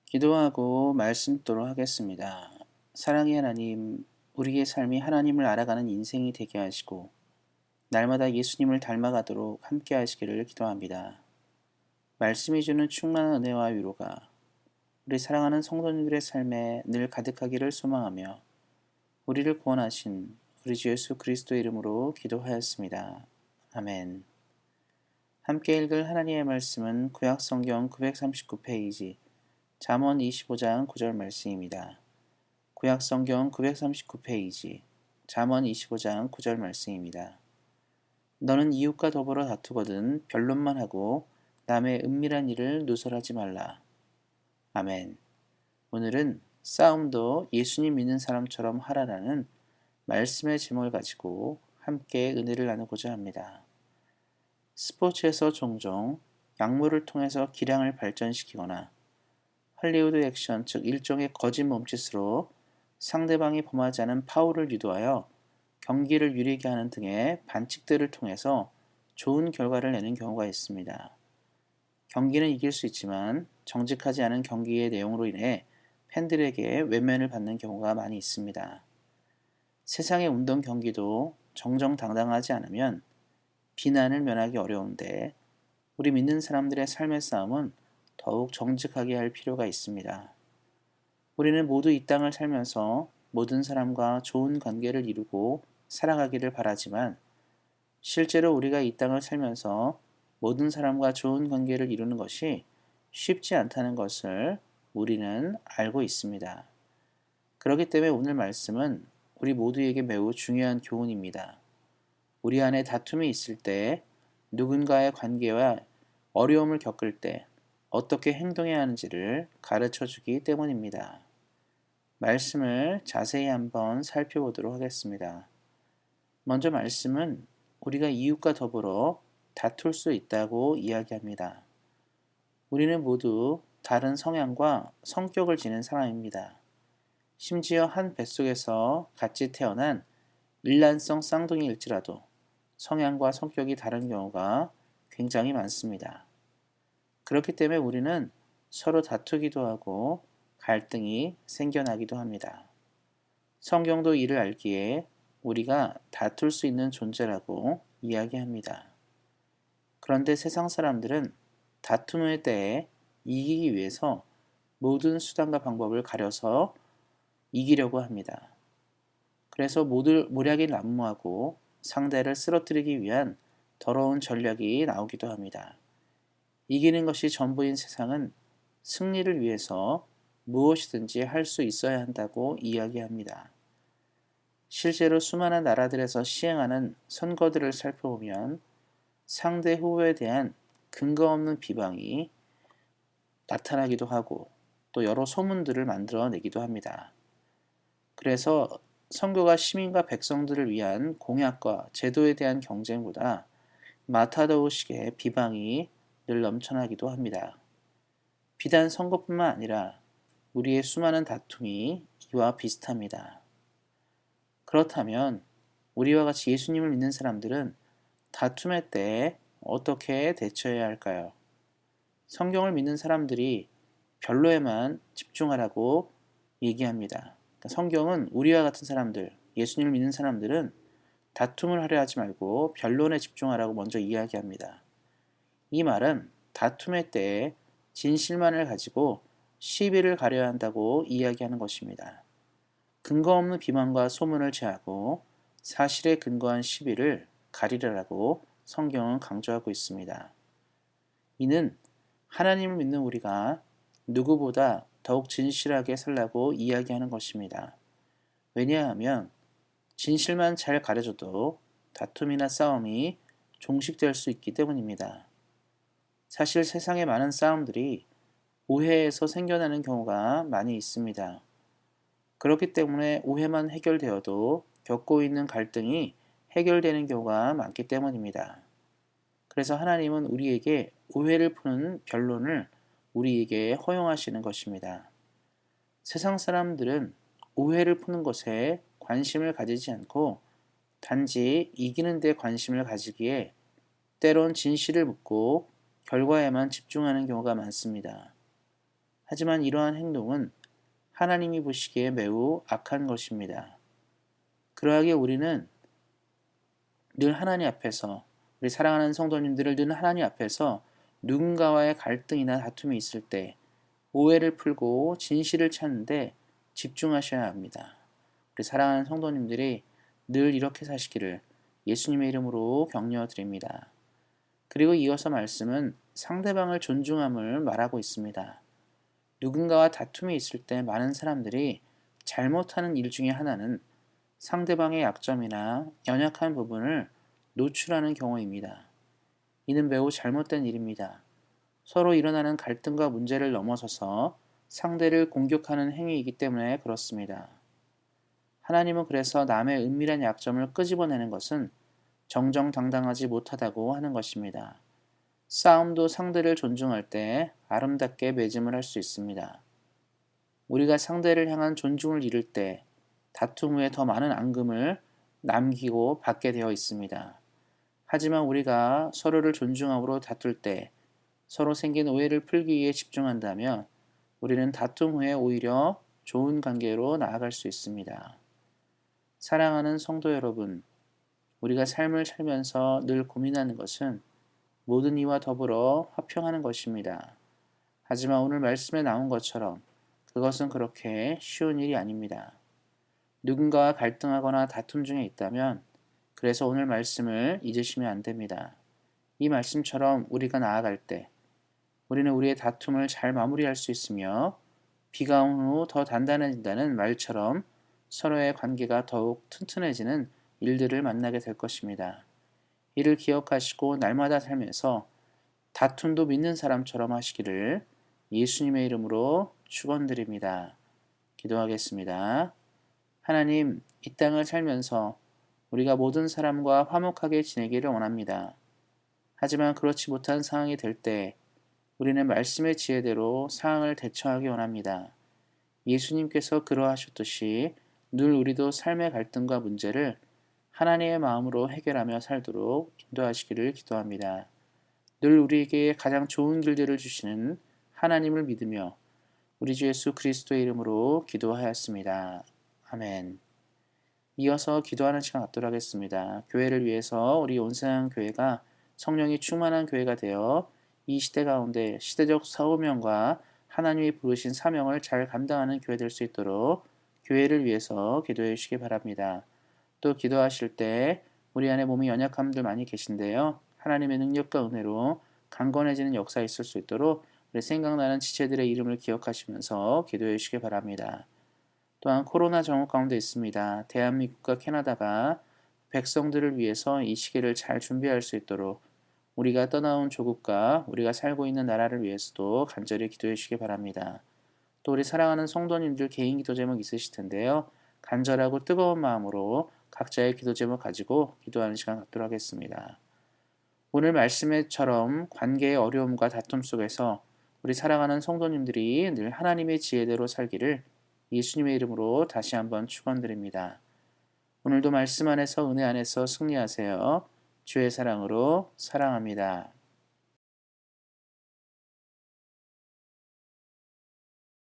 기도하고 말씀 듣도록 하겠습니다. 사랑의 하나님, 우리의 삶이 하나님을 알아가는 인생이 되게 하시고 날마다 예수님을 닮아가도록 함께 하시기를 기도합니다. 말씀이 주는 충만한 은혜와 위로가 우리 사랑하는 성도님들의 삶에 늘 가득하기를 소망하며 우리를 구원하신 우리 주 예수 그리스도의 이름으로 기도하였습니다. 아멘. 함께 읽을 하나님의 말씀은 구약성경 939페이지 잠언 25장 9절 말씀입니다. 구약성경 939페이지 잠언 25장 9절 말씀입니다. 너는 이웃과 더불어 다투거든 변론만 하고 남의 은밀한 일을 누설하지 말라. 아멘. 오늘은 싸움도 예수님 믿는 사람처럼 하라라는 말씀의 제목을 가지고 함께 은혜를 나누고자 합니다. 스포츠에서 종종 약물을 통해서 기량을 발전시키거나 할리우드 액션, 즉 일종의 거짓 몸짓으로 상대방이 범하지 않은 파울을 유도하여 경기를 유리하게 하는 등의 반칙들을 통해서 좋은 결과를 내는 경우가 있습니다. 경기는 이길 수 있지만 정직하지 않은 경기의 내용으로 인해 팬들에게 외면을 받는 경우가 많이 있습니다. 세상의 운동 경기도 정정당당하지 않으면 비난을 면하기 어려운데 우리 믿는 사람들의 삶의 싸움은 더욱 정직하게 할 필요가 있습니다. 우리는 모두 이 땅을 살면서 모든 사람과 좋은 관계를 이루고 살아가기를 바라지만 실제로 우리가 이 땅을 살면서 모든 사람과 좋은 관계를 이루는 것이 쉽지 않다는 것을 우리는 알고 있습니다. 그렇기 때문에 오늘 말씀은 우리 모두에게 매우 중요한 교훈입니다. 우리 안에 다툼이 있을 때 누군가의 관계와 어려움을 겪을 때 어떻게 행동해야 하는지를 가르쳐 주기 때문입니다. 말씀을 자세히 한번 살펴보도록 하겠습니다. 먼저 말씀은 우리가 이웃과 더불어 다툴 수 있다고 이야기합니다. 우리는 모두 다른 성향과 성격을 지닌 사람입니다. 심지어 한 뱃속에서 같이 태어난 일란성 쌍둥이일지라도 성향과 성격이 다른 경우가 굉장히 많습니다. 그렇기 때문에 우리는 서로 다투기도 하고 갈등이 생겨나기도 합니다. 성경도 이를 알기에 우리가 다툴 수 있는 존재라고 이야기합니다. 그런데 세상 사람들은 다툼의 때에 이기기 위해서 모든 수단과 방법을 가려서 이기려고 합니다. 그래서 모략이 난무하고 상대를 쓰러뜨리기 위한 더러운 전략이 나오기도 합니다. 이기는 것이 전부인 세상은 승리를 위해서 무엇이든지 할 수 있어야 한다고 이야기합니다. 실제로 수많은 나라들에서 시행하는 선거들을 살펴보면 상대 후보에 대한 근거 없는 비방이 나타나기도 하고 또 여러 소문들을 만들어내기도 합니다. 그래서 선거가 시민과 백성들을 위한 공약과 제도에 대한 경쟁보다 마타도우식의 비방이 늘 넘쳐나기도 합니다. 비단 선거뿐만 아니라 우리의 수많은 다툼이 이와 비슷합니다. 그렇다면 우리와 같이 예수님을 믿는 사람들은 다툼의 때에 어떻게 대처해야 할까요? 성경을 믿는 사람들이 변로에만 집중하라고 얘기합니다. 그러니까 성경은 우리와 같은 사람들, 예수님을 믿는 사람들은 다툼을 하려 하지 말고 변론에 집중하라고 먼저 이야기합니다. 이 말은 다툼의 때에 진실만을 가지고 시비를 가려야 한다고 이야기하는 것입니다. 근거 없는 비방과 소문을 제하고 사실에 근거한 시비를 가리라라고 성경은 강조하고 있습니다. 이는 하나님을 믿는 우리가 누구보다 더욱 진실하게 살라고 이야기하는 것입니다. 왜냐하면 진실만 잘 가려줘도 다툼이나 싸움이 종식될 수 있기 때문입니다. 사실 세상의 많은 싸움들이 오해에서 생겨나는 경우가 많이 있습니다. 그렇기 때문에 오해만 해결되어도 겪고 있는 갈등이 해결되는 경우가 많기 때문입니다. 그래서 하나님은 우리에게 오해를 푸는 변론을 우리에게 허용하시는 것입니다. 세상 사람들은 오해를 푸는 것에 관심을 가지지 않고 단지 이기는 데 관심을 가지기에 때론 진실을 묻고 결과에만 집중하는 경우가 많습니다. 하지만 이러한 행동은 하나님이 보시기에 매우 악한 것입니다. 그러하기에 우리는 늘 하나님 앞에서, 우리 사랑하는 성도님들을 늘 하나님 앞에서 누군가와의 갈등이나 다툼이 있을 때 오해를 풀고 진실을 찾는데 집중하셔야 합니다. 우리 사랑하는 성도님들이 늘 이렇게 사시기를 예수님의 이름으로 격려 드립니다. 그리고 이어서 말씀은 상대방을 존중함을 말하고 있습니다. 누군가와 다툼이 있을 때 많은 사람들이 잘못하는 일 중에 하나는 상대방의 약점이나 연약한 부분을 노출하는 경우입니다. 이는 매우 잘못된 일입니다. 서로 일어나는 갈등과 문제를 넘어서서 상대를 공격하는 행위이기 때문에 그렇습니다. 하나님은 그래서 남의 은밀한 약점을 끄집어내는 것은 정정당당하지 못하다고 하는 것입니다. 싸움도 상대를 존중할 때 아름답게 매짐을 할 수 있습니다. 우리가 상대를 향한 존중을 잃을 때 다툼 후에 더 많은 앙금을 남기고 받게 되어 있습니다. 하지만 우리가 서로를 존중함으로 다툴 때 서로 생긴 오해를 풀기 위해 집중한다면 우리는 다툼 후에 오히려 좋은 관계로 나아갈 수 있습니다. 사랑하는 성도 여러분, 우리가 삶을 살면서 늘 고민하는 것은 모든 이와 더불어 화평하는 것입니다. 하지만 오늘 말씀에 나온 것처럼 그것은 그렇게 쉬운 일이 아닙니다. 누군가와 갈등하거나 다툼 중에 있다면 그래서 오늘 말씀을 잊으시면 안 됩니다. 이 말씀처럼 우리가 나아갈 때 우리는 우리의 다툼을 잘 마무리할 수 있으며 비가 온 후 더 단단해진다는 말처럼 서로의 관계가 더욱 튼튼해지는 일들을 만나게 될 것입니다. 이를 기억하시고 날마다 살면서 다툼도 믿는 사람처럼 하시기를 예수님의 이름으로 축원드립니다. 기도하겠습니다. 하나님, 이 땅을 살면서 우리가 모든 사람과 화목하게 지내기를 원합니다. 하지만 그렇지 못한 상황이 될 때 우리는 말씀의 지혜대로 상황을 대처하기 원합니다. 예수님께서 그러하셨듯이 늘 우리도 삶의 갈등과 문제를 하나님의 마음으로 해결하며 살도록 인도하시기를 기도합니다. 늘 우리에게 가장 좋은 길들을 주시는 하나님을 믿으며 우리 주 예수 그리스도의 이름으로 기도하였습니다. 아멘. 이어서 기도하는 시간 갖도록 하겠습니다. 교회를 위해서 우리 온상교회가 성령이 충만한 교회가 되어 이 시대 가운데 시대적 사명과 하나님이 부르신 사명을 잘 감당하는 교회 될 수 있도록 교회를 위해서 기도해 주시기 바랍니다. 또 기도하실 때 우리 안에 몸이 연약함들 많이 계신데요. 하나님의 능력과 은혜로 강건해지는 역사 있을 수 있도록 우리 생각나는 지체들의 이름을 기억하시면서 기도해 주시기 바랍니다. 또한 코로나 정혹 가운데 있습니다. 대한민국과 캐나다가 백성들을 위해서 이 시기를 잘 준비할 수 있도록 우리가 떠나온 조국과 우리가 살고 있는 나라를 위해서도 간절히 기도해 주시기 바랍니다. 또 우리 사랑하는 성도님들 개인 기도 제목 있으실 텐데요. 간절하고 뜨거운 마음으로 각자의 기도 제목 가지고 기도하는 시간 갖도록 하겠습니다. 오늘 말씀처럼 관계의 어려움과 다툼 속에서 우리 사랑하는 성도님들이 늘 하나님의 지혜대로 살기를 예수님의 이름으로 다시 한번 축원드립니다. 오늘도 말씀 안에서 은혜 안에서 승리하세요. 주의 사랑으로 사랑합니다.